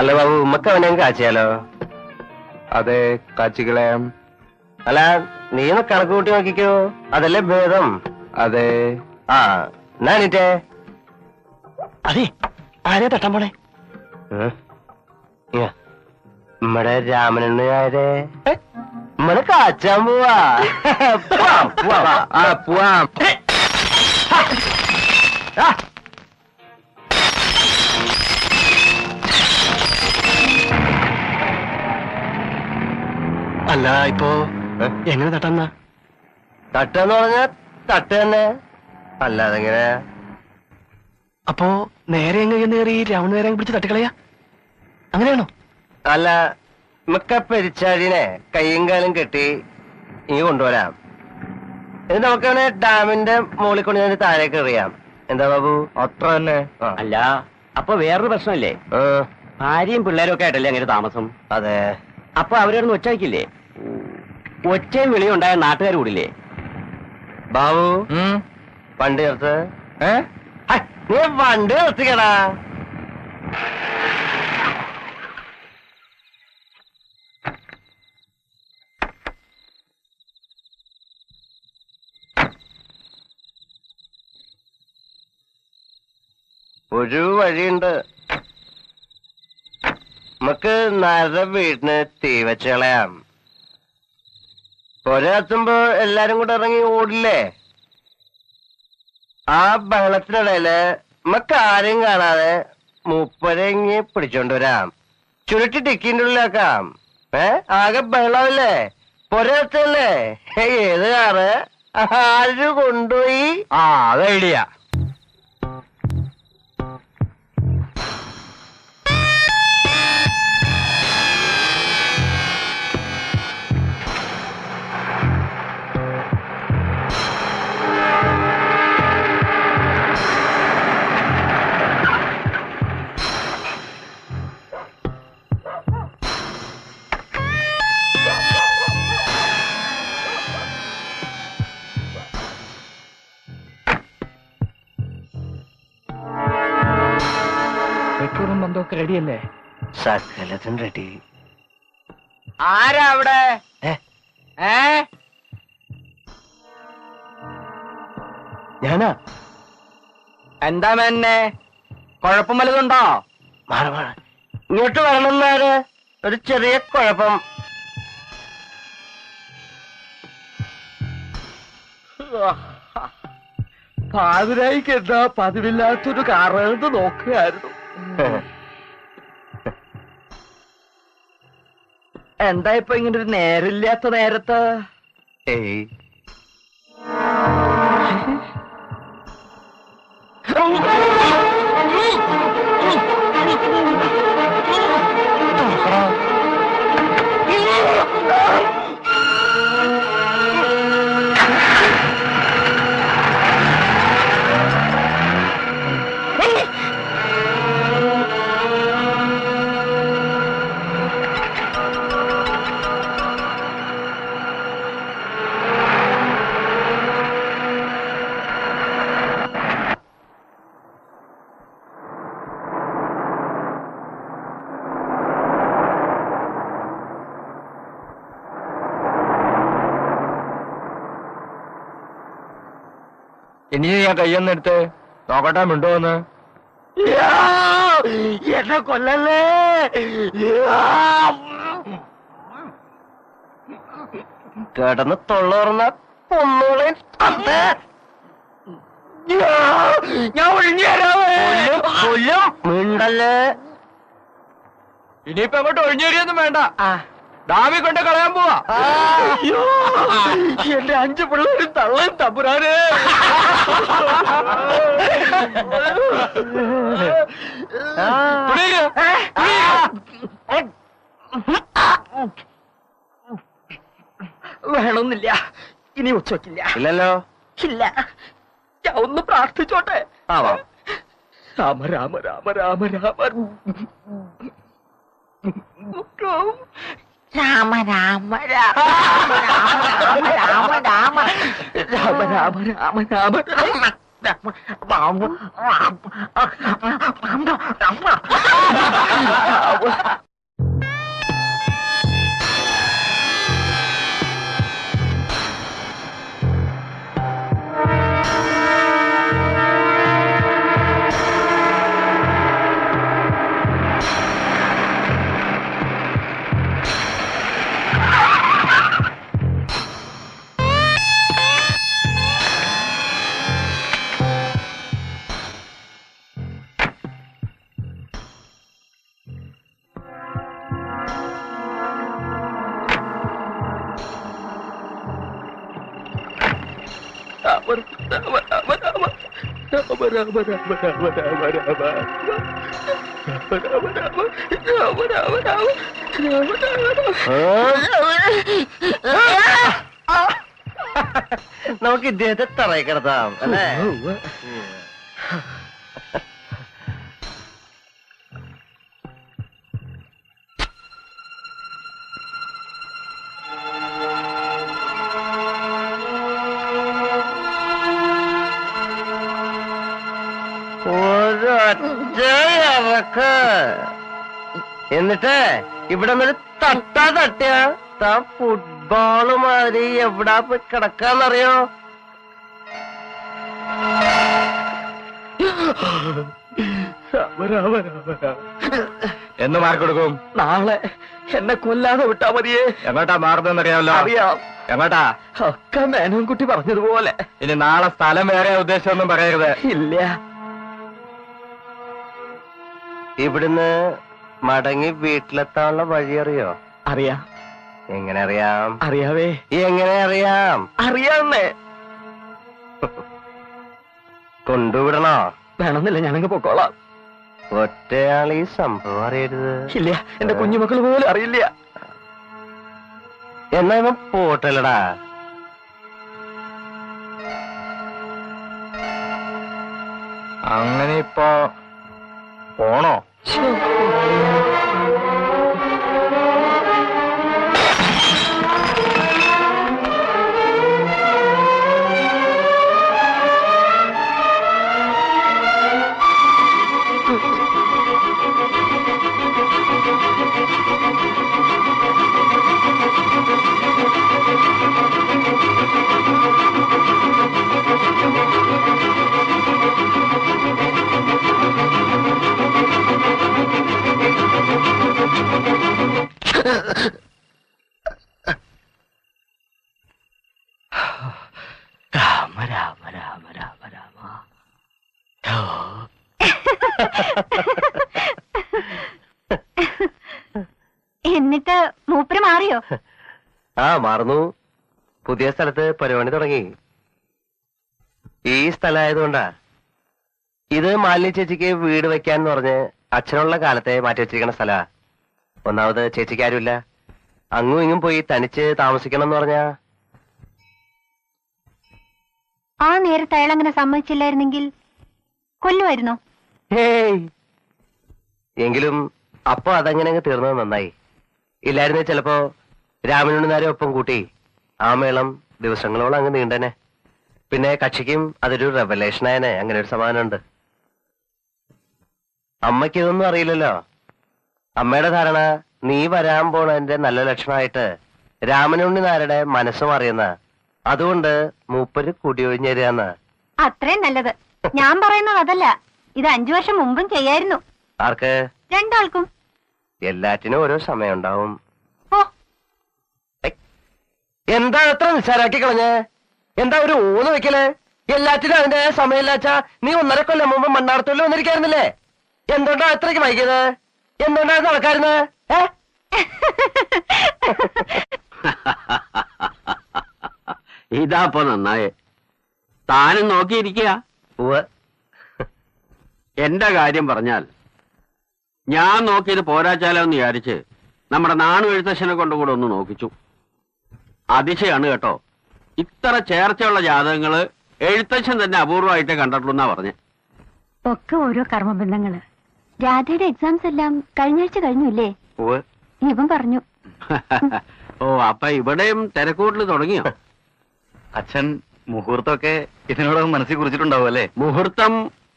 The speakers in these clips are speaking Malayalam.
അല്ല ബാബു, ഉമ്മക്ക് അവനെ കാച്ചിയാലോ? അതെ, കാച്ചികളയാം. അല്ല, നീ കണക്ക് കൂട്ടി നോക്കിക്കോ, അതല്ലേ ഭേദം. അതെ. ആ എന്നാണീറ്റേ. അതെ, ആരെ തട്ടാൻ പോണേ? നമ്മടെ രാമനെണ്ണാരെ നമ്മള് കാച്ചാൻ പോവാ. പോവാം. അല്ല, ഇപ്പോ എങ്ങനെ തട്ടാന്ന? തട്ടെന്ന് പറഞ്ഞ തട്ട് തന്നെ, അല്ലാതെങ്ങനെ. അപ്പോ നേരെ എങ്ങനെ നേറി രാവണ നേരെ പിടിച്ച് തട്ടിക്കളയാ, അങ്ങനെയാണോ? അല്ല, നമുക്ക് പെരിച്ചാഴിനെ കയ്യും കാലും കെട്ടി ഇനി കൊണ്ടുവരാം. ഇത് നമുക്കവനെ ഡാമിന്റെ മുകളിൽ കൊണ്ട് ഞാൻ താഴേക്ക് എറിയാം. എന്താ ബാബു? അത്ര തന്നെ. അല്ല, അപ്പൊ വേറൊരു പ്രശ്നമില്ലേ? ഭാര്യയും പിള്ളേരും ഒക്കെ ആയിട്ടല്ലേ അങ്ങനെ താമസം? അതെ. അപ്പൊ അവരൊന്നും ഒച്ച വയ്ക്കില്ലേ? ഒച്ചയും വിളിയും ഉണ്ടായ നാട്ടുകാർ കൂടില്ലേ? ബാബു, വണ്ടി നിർത്ത്. നീ വണ്ടി നിർത്തിക്കടാ. ഒരു വഴിയുണ്ട്. നമുക്ക് നാരദ വീടിന് തീ വെച്ച് കളയാം. ഒരെത്തുമ്പോ എല്ലാരും കൂടെ ഇറങ്ങി ഓടില്ലേ? ആ ബഹളത്തിനിടയില് നമുക്ക് ആരെയും കാണാതെ മൂപ്പരെങ്ങി പിടിച്ചോണ്ട് വരാം. ചുരുട്ടി ടിക്കിന്റെ ഉള്ളിലാക്കാം. ആകെ ബഹളമില്ലേ? പൊരത്തല്ലേ? ഏത് കാറ് ആര് കൊണ്ടുപോയി? അത് ഐഡിയ. ബന്ധമൊക്കെ റെഡിയല്ലേ? സകലതും റെഡി. ആരാ അവിടെ? ഞാനാ. എന്താ മെന്നെ, കുഴപ്പം വല്ലതുണ്ടോ? ഇങ്ങോട്ട് വരണമെന്നാര്? ഒരു ചെറിയ കുഴപ്പം. പാതിരായിക്ക് എന്താ പതിവില്ലാത്തൊരു കാറെന്ന് നോക്കുകയായിരുന്നു. എന്താ ഇപ്പൊ ഇങ്ങനെ ഒരു നേരില്ലാത്ത നേരത്ത്? ഏയ്, ഇനി ഞാൻ കയ്യൊന്നെടുത്ത് നോക്കട്ടെ മിണ്ടോന്ന്. എന്നെ കൊല്ലല്ലേ! കിടന്ന് തൊള്ളോർന്ന പൊന്നോളെ ഞാൻ ഒഴിഞ്ഞു തരാവേ! മിണ്ടല്ലേ. ഇനിയിപ്പോ അങ്ങോട്ട് ഒഴിഞ്ഞേരിയൊന്നും വേണ്ട, ഡാമി കൊണ്ട് കളയാൻ പോവാ. അയ്യോ, എന്റെ 5 പിള്ളേരും തള്ളയും തമ്പുരാനെ! വേണമെന്നില്ല, ഇനി ഉച്ചക്കില്ല. ഇല്ലല്ലോ. ഇല്ല, ഞാൻ ഒന്ന് പ്രാർത്ഥിച്ചോട്ടെ. ആവാം. രാമ രാമ രാമ രാമ രാമ രാമ രാമ രാമ രാമ രാമ രാമ രാമ രാമ രാമ രാമ നമുക്ക് ഇദ്ദേഹത്തെ തറയി കിടത്താം അല്ലേ? ഒരൊറ്റ ഇറക്ക്. എന്നിട്ട് ഇവിടെ നിന്ന് തട്ടിയ ഫുട്ബോള് മാതിരി എവിടാ പോയി കിടക്കാന്നറിയോ? എന്ന് മാർക്ക് കൊടുക്കും? നാളെ എന്നെ കൊല്ലാതെ വിട്ടാ മതിയേ. എങ്ങോട്ടാ മാറുന്നറിയാമല്ലോ? അറിയാം. എങ്ങോട്ടാ? ഒക്കെ മേനോൻകുട്ടി പറഞ്ഞതുപോലെ. ഇനി നാളെ സ്ഥലം വേറെ ഉദ്ദേശമൊന്നും പറയരുത്. ഇല്ല. ഇവിടുന്ന് മടങ്ങി വീട്ടിലെത്താനുള്ള വഴി അറിയോ? അറിയാം. എങ്ങനെ അറിയാം? അറിയാവേ. എങ്ങനെ അറിയാം? അറിയാന്നേ. കൊണ്ടുവിടണോ? വേണമെന്നില്ല, ഞാനങ്ങ് പൊക്കോളാം. ഒറ്റയാൾ ഈ സംഭവം അറിയരുത്. ഇല്ല, എന്റെ കുഞ്ഞുമക്കൾ പോലും അറിയില്ല. എന്നാ ഇവൻ പോട്ടല്ലടാ. അങ്ങനെ ഇപ്പോ പോണോ? രാമ രാമ രാമ രാമ രാമ. എന്നിട്ട് മൂപ്പര് മാറിയോ? ആ, മാറുന്നു. പുതിയ സ്ഥലത്ത് പരിപാടി തുടങ്ങി. ഈ സ്ഥലമായതുകൊണ്ടാ. ഇത് മാലിന്യ ചേച്ചിക്ക് വീട് വെക്കാന്ന് പറഞ്ഞ് അച്ഛനുള്ള കാലത്തെ മാറ്റി വെച്ചിരിക്കുന്ന സ്ഥലാ. ഒന്നാമത് ചേച്ചിക്ക് ആരുമില്ല. അങ്ങും ഇങ്ങും പോയി തനിച്ച് താമസിക്കണം എന്ന് പറഞ്ഞാ. ആ നേരത്തെ അയാൾ അങ്ങനെ സമ്മതിച്ചില്ലായിരുന്നെങ്കിൽ കൊല്ലുമായിരുന്നോ? ഹേയ്, എങ്കിലും അപ്പൊ അതങ്ങനെ അങ്ങ് തീർന്നത് നന്നായി. ഇല്ലായിരുന്നേ ചിലപ്പോ രാമനുണ്ണിനാരെ ഒപ്പം കൂട്ടി ആ മേളം ദിവസങ്ങളോളം അങ്ങ് നീണ്ടനെ. പിന്നെ കക്ഷിക്കും അതൊരു റെവലേഷനായനെ. അങ്ങനെ ഒരു സമാധാനമുണ്ട്. അമ്മയ്ക്ക് ഇതൊന്നും അറിയില്ലല്ലോ. അമ്മയുടെ ധാരണ നീ വരാൻ പോണതിന്റെ നല്ല ലക്ഷണമായിട്ട് രാമനുണ്ണി നായരുടെ മനസ്സും അറിയുന്ന, അതുകൊണ്ട് മൂപ്പര് കുടിയൊഴിഞ്ഞു തരാന്ന്. അത്രയും നല്ലത്. ഞാൻ പറയുന്നത് അതല്ല, ഇത് 5 വർഷം മുമ്പും ചെയ്യായിരുന്നു. ആർക്ക്? രണ്ടാൾക്കും. എല്ലാറ്റിനും ഓരോ സമയം ഉണ്ടാവും. ഓ, എന്താ എത്ര നിസ്സാരാക്കി കളഞ്ഞ്? എന്താ ഒരു ഊന്ന് വെക്കല്? എല്ലാറ്റിനും അതിന്റെ സമയമില്ലാച്ചാ നീ 1.5 കൊല്ലം മുമ്പ് മണ്ണാർത്തോല് വന്നിരിക്കായിരുന്നില്ലേ? എന്തുകൊണ്ടാ അത്രയ്ക്ക് വൈകിയത്? എന്തുകൊണ്ടാ നടക്കാരുന്ന്? ഇതാപ്പോ നന്നായേ. താനും നോക്കിയിരിക്കുക. എന്റെ കാര്യം പറഞ്ഞാൽ ഞാൻ നോക്കിയത് പോരാച്ചാലോ എന്ന് വിചാരിച്ച് നമ്മുടെ നാണു എഴുത്തച്ഛനെ കൊണ്ടുകൂടെ ഒന്ന് നോക്കിച്ചു. അതിശയാണ് കേട്ടോ. ഇത്ര ചേർച്ചയുള്ള ജാതകങ്ങള് എഴുത്തച്ഛൻ തന്നെ അപൂർവമായിട്ടേ കണ്ടിട്ടുള്ളൂന്നാ പറഞ്ഞേ. ഒക്കെ ഓരോ കർമ്മബന്ധങ്ങള്. രാധയുടെ എക്സാംസ് എല്ലാം കഴിഞ്ഞ ആഴ്ച കഴിഞ്ഞില്ലേ? ഇവൻ പറഞ്ഞു. ഓ, അപ്പൊ ഇവിടെയും തിരക്കൂട്ടിൽ തുടങ്ങിയോ? അച്ഛൻ മുഹൂർത്തമൊക്കെ ഇതിനോട് മനസ്സിൽ കുറിച്ചിട്ടുണ്ടാവും അല്ലേ? മുഹൂർത്തം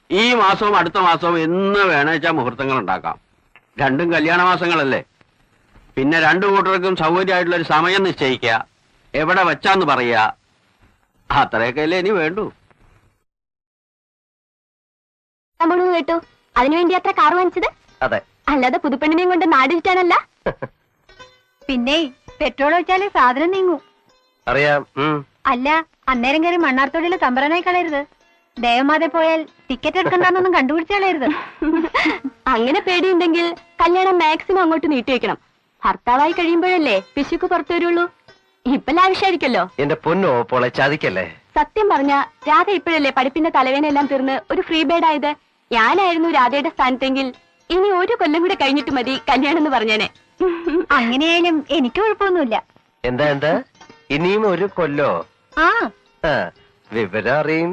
ഈ മാസവും അടുത്ത മാസവും എന്ന് വേണേച്ചാ മുഹൂർത്തങ്ങൾ ഉണ്ടാക്കാം. രണ്ടും കല്യാണ മാസങ്ങളല്ലേ. പിന്നെ രണ്ടു കൂട്ടർക്കും സൗകര്യമായിട്ടുള്ള ഒരു സമയം നിശ്ചയിക്കുക, എവിടെ വെച്ചാന്ന് പറയുക, അത്രയൊക്കെ അല്ലേ ഇനി വേണ്ടൂ. നമ്മളൊന്ന് കേട്ടു, അതിനുവേണ്ടി അത്ര കാർ വാങ്ങിച്ചത്? അതെ. അല്ലാതെ പുതുപ്പെണ്ണിനെയും കൊണ്ട് നാടിരിക്കാനല്ല. പിന്നെ പെട്രോൾ ഒഴിച്ചാലേ സാധനം നീങ്ങൂ. അറിയാം. അല്ല, അന്നേരം കയറി മണ്ണാർത്തോടിയിലെ തമ്പറനായി കളയരുത്. ദേവമാതെ പോയാൽ ടിക്കറ്റ് എടുക്കണ്ടെന്നൊന്നും കണ്ടുപിടിച്ച് കളയരുത്. അങ്ങനെ പേടിയുണ്ടെങ്കിൽ കല്യാണം മാക്സിമം അങ്ങോട്ട് നീട്ടി വെക്കണം. ഭർത്താവായി കഴിയുമ്പോഴല്ലേ പിശുക്ക് പുറത്തു വരുള്ളൂ. ഇപ്പൊ ലാവിഷായിരിക്കല്ലോ. എന്റെ പൊന്നോ പോളെ ചതിക്കല്ലേ. സത്യം പറഞ്ഞ രാധ ഇപ്പോഴല്ലേ പഠിപ്പിന്റെ തലവേനെല്ലാം തീർന്ന് ഒരു ഫ്രീ ബേഡ് ആയത്. ഞാനായിരുന്നു രാധയുടെ സ്ഥാനത്തെങ്കിൽ ഇനി ഒരു കൊല്ലം കൂടെ കഴിഞ്ഞിട്ട് മതി കല്യാണം എന്ന് പറഞ്ഞേനെ. അങ്ങനെയായാലും എനിക്ക് കുഴപ്പമൊന്നുമില്ല. എന്താ ഇനിയും ഒരു കൊല്ലോ? ആ വിവരം അറിയും.